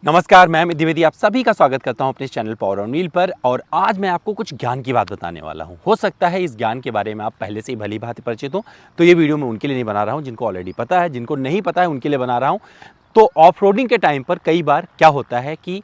नमस्कार, मैं अमित द्विवेदी आप सभी का स्वागत करता हूं अपने इस चैनल पावर ऑन व्हील पर। और आज मैं आपको कुछ ज्ञान की बात बताने वाला हूं। हो सकता है इस ज्ञान के बारे में आप पहले से ही भली भांति परिचित हो, तो ये वीडियो मैं उनके लिए नहीं बना रहा हूं जिनको ऑलरेडी पता है। जिनको नहीं पता है उनके लिए बना रहा हूं। तो ऑफ रोडिंग के टाइम पर कई बार क्या होता है कि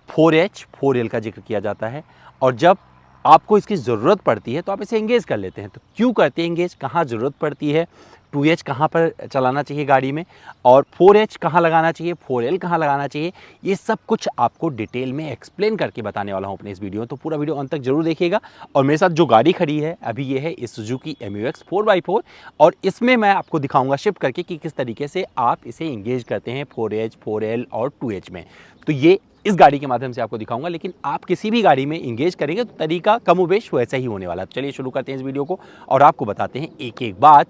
4H 4L का जिक्र किया जाता है, और जब आपको इसकी ज़रूरत पड़ती है तो आप इसे एंगेज कर लेते हैं। तो क्यों करते हैं एंगेज, कहाँ ज़रूरत पड़ती है, 2H कहाँ पर चलाना चाहिए गाड़ी में, और 4H कहाँ लगाना चाहिए, 4L कहाँ लगाना चाहिए, ये सब कुछ आपको डिटेल में एक्सप्लेन करके बताने वाला हूँ अपने इस वीडियो में। तो पूरा वीडियो अंत तक जरूर देखिएगा। और मेरे साथ जो गाड़ी खड़ी है अभी ये है सुजुकी MU-X 4x4, और इसमें मैं आपको दिखाऊंगा शिफ्ट करके कि किस तरीके से आप इसे एंगेज करते हैं 4H 4L और 2H में। तो ये इस गाड़ी के माध्यम से आपको दिखाऊंगा, लेकिन आप किसी भी गाड़ी में इंगेज करेंगे तो तरीका कमोबेश वैसा ही होने वाला है। चलिए शुरू करते हैं इस वीडियो को और आपको बताते हैं एक एक बात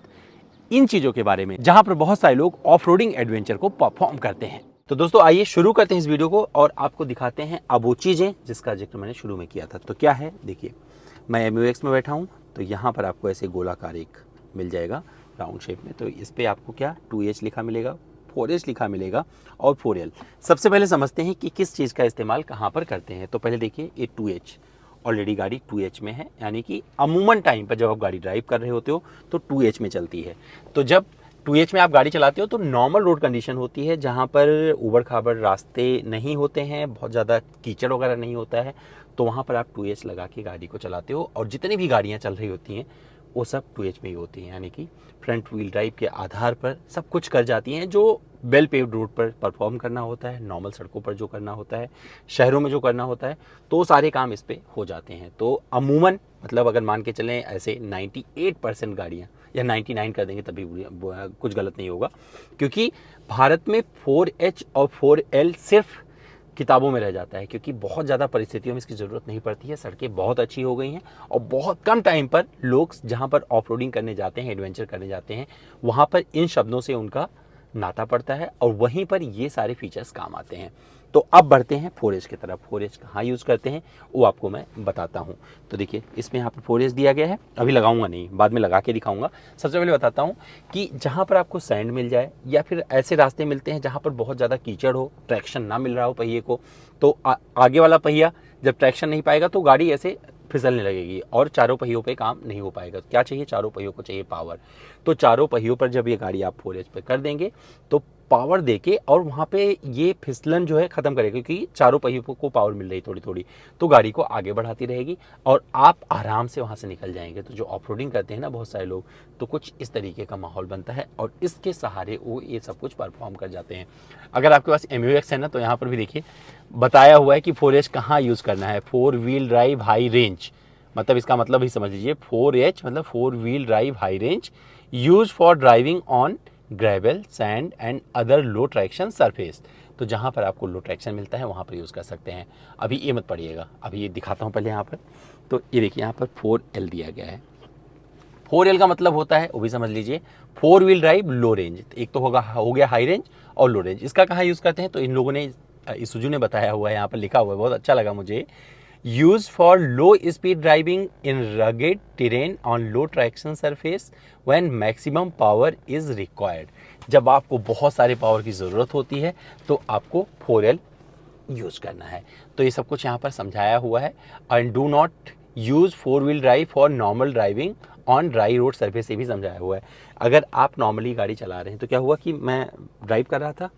इन चीजों के बारे में जहां पर बहुत सारे लोग ऑफ रोडिंग एडवेंचर को परफॉर्म करते हैं। तो दोस्तों आइए शुरू करते हैं इस वीडियो को और आपको दिखाते हैं अब वो चीजें जिसका जिक्र मैंने शुरू में किया था। तो क्या है, देखिए मैं MU-X में बैठा हूं, तो यहाँ पर आपको ऐसे गोलाकार एक मिल जाएगा राउंड शेप में। तो इस पर आपको क्या 2H लिखा मिलेगा, 4H लिखा मिलेगा और 4L। सबसे पहले समझते हैं कि किस चीज़ का इस्तेमाल कहाँ पर करते हैं। तो पहले देखिए ये 2H, ऑलरेडी गाड़ी 2H में है, यानी कि अमूमन टाइम पर जब आप गाड़ी ड्राइव कर रहे होते हो तो 2H में चलती है। तो जब 2H में आप गाड़ी चलाते हो तो नॉर्मल रोड कंडीशन होती है, जहाँ पर ऊबड़ खाबड़ रास्ते नहीं होते हैं, बहुत ज़्यादा कीचड़ वगैरह नहीं होता है, तो वहाँ पर आप 2H लगा के गाड़ी को चलाते हो। और जितनी भी गाड़ियाँ चल रही होती हैं वो सब 2H में ही होती हैं, यानी कि फ्रंट व्हील ड्राइव के आधार पर सब कुछ कर जाती हैं। जो वेल पेव्ड रोड पर परफॉर्म करना होता है, नॉर्मल सड़कों पर जो करना होता है, शहरों में जो करना होता है, तो सारे काम इस पे हो जाते हैं। तो अमूमन मतलब अगर मान के चलें ऐसे 98% गाड़ियाँ, या 99 कर देंगे तभी कुछ गलत नहीं होगा, क्योंकि भारत में 4H और 4L सिर्फ किताबों में रह जाता है, क्योंकि बहुत ज़्यादा परिस्थितियों में इसकी ज़रूरत नहीं पड़ती है। सड़कें बहुत अच्छी हो गई हैं और बहुत कम टाइम पर लोग जहाँ पर ऑफ रोडिंग करने जाते हैं, एडवेंचर करने जाते हैं, वहाँ पर इन शब्दों से उनका नाता पड़ता है और वहीं पर ये सारे फीचर्स काम आते हैं। तो अब बढ़ते हैं 4H की तरफ। 4H कहाँ यूज़ करते हैं वो आपको मैं बताता हूँ। तो देखिए इसमें यहाँ पर 4H दिया गया है, अभी लगाऊंगा नहीं, बाद में लगा के दिखाऊंगा। सबसे पहले बताता हूँ कि जहाँ पर आपको सैंड मिल जाए या फिर ऐसे रास्ते मिलते हैं जहाँ पर बहुत ज़्यादा कीचड़ हो, ट्रैक्शन ना मिल रहा हो पहिए को, तो आगे वाला पहिया जब ट्रैक्शन नहीं पाएगा तो गाड़ी ऐसे फिसलने लगेगी और चारों पहियों पे काम नहीं हो पाएगा। क्या चाहिए, चारों पहियों को चाहिए पावर। तो चारों पहियों पर जब ये गाड़ी आप 4H पे कर देंगे तो पावर देके और वहाँ पे ये फिसलन जो है ख़त्म करेगा, क्योंकि चारों पहियों को पावर मिल रही थोड़ी थोड़ी, तो गाड़ी को आगे बढ़ाती रहेगी और आप आराम से वहाँ से निकल जाएंगे। तो जो ऑफ रोडिंग करते हैं ना बहुत सारे लोग, तो कुछ इस तरीके का माहौल बनता है और इसके सहारे वो ये सब कुछ परफॉर्म कर जाते हैं। अगर आपके पास MU-X है ना, तो यहाँ पर भी देखिए बताया हुआ है कि 4H कहाँ यूज़ करना है। 4 व्हील ड्राइव हाई रेंज, मतलब इसका मतलब ही समझ लीजिए 4H मतलब 4 wheel drive high range, use for driving on gravel, sand and other low traction surface. तो जहाँ पर आपको लो ट्रैक्शन मिलता है वहाँ पर यूज़ कर सकते हैं। अभी ये मत पढ़िएगा, अभी ये दिखाता हूँ पहले यहाँ पर। तो ये देखिए यहाँ पर 4L दिया गया है। 4L का मतलब होता है वो भी समझ लीजिए 4 व्हील ड्राइव लो रेंज। एक तो हो गया हाई रेंज और लो रेंज। इसका कहाँ यूज़ करते हैं, तो इन लोगों ने इसुजू ने बताया हुआ है, यहाँ पर लिखा हुआ है, बहुत अच्छा लगा मुझे। Use for low speed driving in rugged terrain on low traction surface when maximum power is required. जब आपको बहुत सारे पावर की ज़रूरत होती है तो आपको 4L यूज़ करना है। तो ये सब कुछ यहाँ पर समझाया हुआ है। And do not use 4 wheel drive for normal driving on dry road surface, ये भी समझाया हुआ है। अगर आप नॉर्मली गाड़ी चला रहे हैं, तो क्या हुआ कि मैं ड्राइव कर रहा था,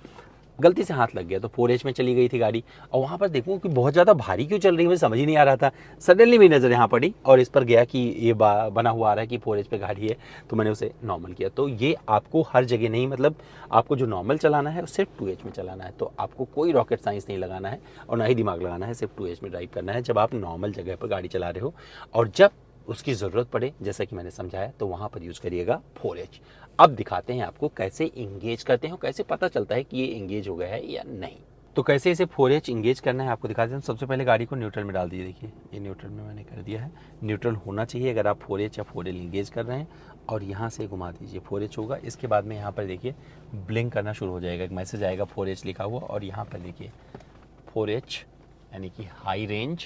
गलती से हाथ लग गया, तो 4H में चली गई थी गाड़ी, और वहाँ पर देखूँ कि बहुत ज़्यादा भारी क्यों चल रही है, मुझे समझ ही नहीं आ रहा था। सडनली मेरी नज़र यहाँ पड़ी और इस पर गया कि ये बना हुआ आ रहा है कि 4H पे गाड़ी है, तो मैंने उसे नॉर्मल किया। तो ये आपको हर जगह नहीं, मतलब आपको जो नॉर्मल चलाना है वो सिर्फ 2H में चलाना है। तो आपको कोई रॉकेट साइंस नहीं लगाना है और ना ही दिमाग लगाना है, सिर्फ 2H में ड्राइव करना है जब आप नॉर्मल जगह पर गाड़ी चला रहे हो। और जब उसकी ज़रूरत पड़े, जैसा कि मैंने समझाया, तो वहाँ पर यूज़ करिएगा 4H। अब दिखाते हैं आपको कैसे इंगेज करते हैं, कैसे पता चलता है कि ये इंगेज हो गया है या नहीं। तो कैसे इसे 4H इंगेज करना है आपको दिखाते हैं। सबसे पहले गाड़ी को न्यूट्रल में डाल दीजिए। देखिए ये न्यूट्रल में मैंने कर दिया है। न्यूट्रल होना चाहिए अगर आप 4H या 4L इंगेज कर रहे हैं, और यहाँ से घुमा दीजिए 4H होगा। इसके बाद में यहाँ पर देखिए ब्लिंक करना शुरू हो जाएगा, एक मैसेज आएगा 4H लिखा हुआ, और यहाँ पर देखिए 4H यानी कि high range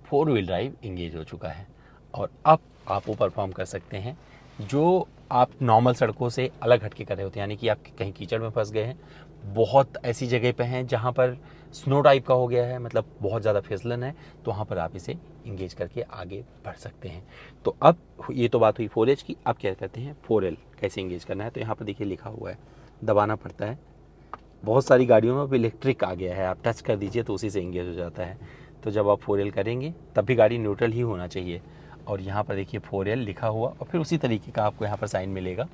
4 wheel drive engage हो चुका है। और अब आप वो परफॉर्म कर सकते हैं जो आप नॉर्मल सड़कों से अलग हटके कर रहे होते हैं, यानी कि आप कहीं कीचड़ में फंस गए हैं, बहुत ऐसी जगह पे हैं जहाँ पर स्नो टाइप का हो गया है, मतलब बहुत ज़्यादा फिसलन है, तो वहाँ पर आप इसे इंगेज करके आगे बढ़ सकते हैं। तो अब ये तो बात हुई 4H की। अब क्या कहते हैं 4L कैसे इंगेज करना है। तो यहाँ पर देखिए लिखा हुआ है, दबाना पड़ता है। बहुत सारी गाड़ियों में अब इलेक्ट्रिक आ गया है, आप टच कर दीजिए तो उसी से इंगेज हो जाता है। तो जब आप 4L करेंगे तब भी गाड़ी न्यूट्रल ही होना चाहिए। और यहाँ पर देखिए 4L लिखा हुआ और फिर उसी तरीके का आपको यहाँ पर साइन मिलेगा।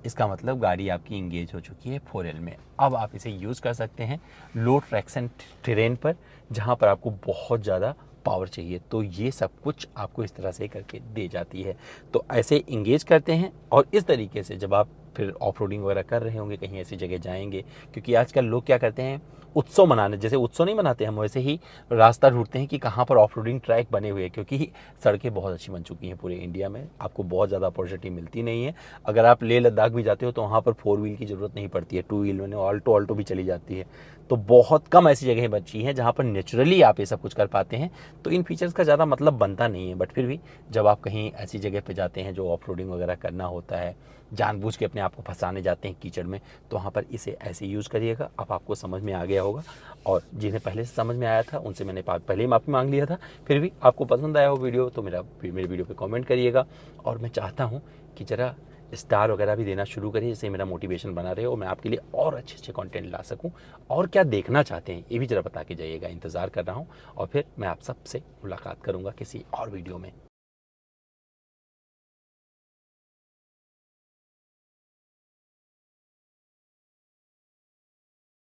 इसका मतलब गाड़ी आपकी इंगेज हो चुकी है 4L में। अब आप इसे यूज़ कर सकते हैं लो ट्रैक्शन टेरेन पर, जहाँ पर आपको बहुत ज़्यादा पावर चाहिए। तो ये सब कुछ आपको इस तरह से करके दे जाती है। तो ऐसे इंगेज करते हैं और इस तरीके से जब आप फिर ऑफ रोडिंग वगैरह कर रहे होंगे, कहीं ऐसी जगह जाएंगे, क्योंकि आजकल लोग क्या करते हैं उत्सव मनाने, जैसे उत्सव नहीं मनाते हम वैसे ही रास्ता ढूंढते हैं कि कहाँ पर ऑफ रोडिंग ट्रैक बने हुए हैं, क्योंकि सड़कें बहुत अच्छी बन चुकी हैं पूरे इंडिया में, आपको बहुत ज़्यादा अपॉर्चुनिटी मिलती नहीं है। अगर आप लेह लद्दाख भी जाते हो तो वहाँ पर 4 व्हील की ज़रूरत नहीं पड़ती है, 2 व्हील में ऑल्टो ऑल्टो भी चली जाती है। तो बहुत कम ऐसी जगह बची हैं जहाँ पर नेचुरली आप ये सब कुछ कर पाते हैं। तो इन फीचर्स का ज़्यादा मतलब बनता नहीं है, बट फिर भी जब आप कहीं ऐसी जगह पे जाते हैं जो ऑफ रोडिंग वगैरह करना होता है, जानबूझ के अपने आप को फंसाने जाते हैं कीचड़ में, तो वहाँ पर इसे ऐसे यूज़ करिएगा। अब आपको समझ में आ गया होगा, और जिन्हें पहले से समझ में आया था उनसे मैंने पहले ही माफ़ी मांग लिया था। फिर भी आपको पसंद आया हो वीडियो तो मेरे वीडियो पे कमेंट करिएगा। और मैं चाहता हूँ कि ज़रा स्टार वगैरह भी देना शुरू करिए, जिससे मेरा मोटिवेशन बना रहे और मैं आपके लिए और अच्छे अच्छे कंटेंट ला सकूं। और क्या देखना चाहते हैं ये भी ज़रा बता के जाइएगा, इंतज़ार कर रहा हूं। और फिर मैं आप सबसे मुलाकात करूंगा किसी और वीडियो में।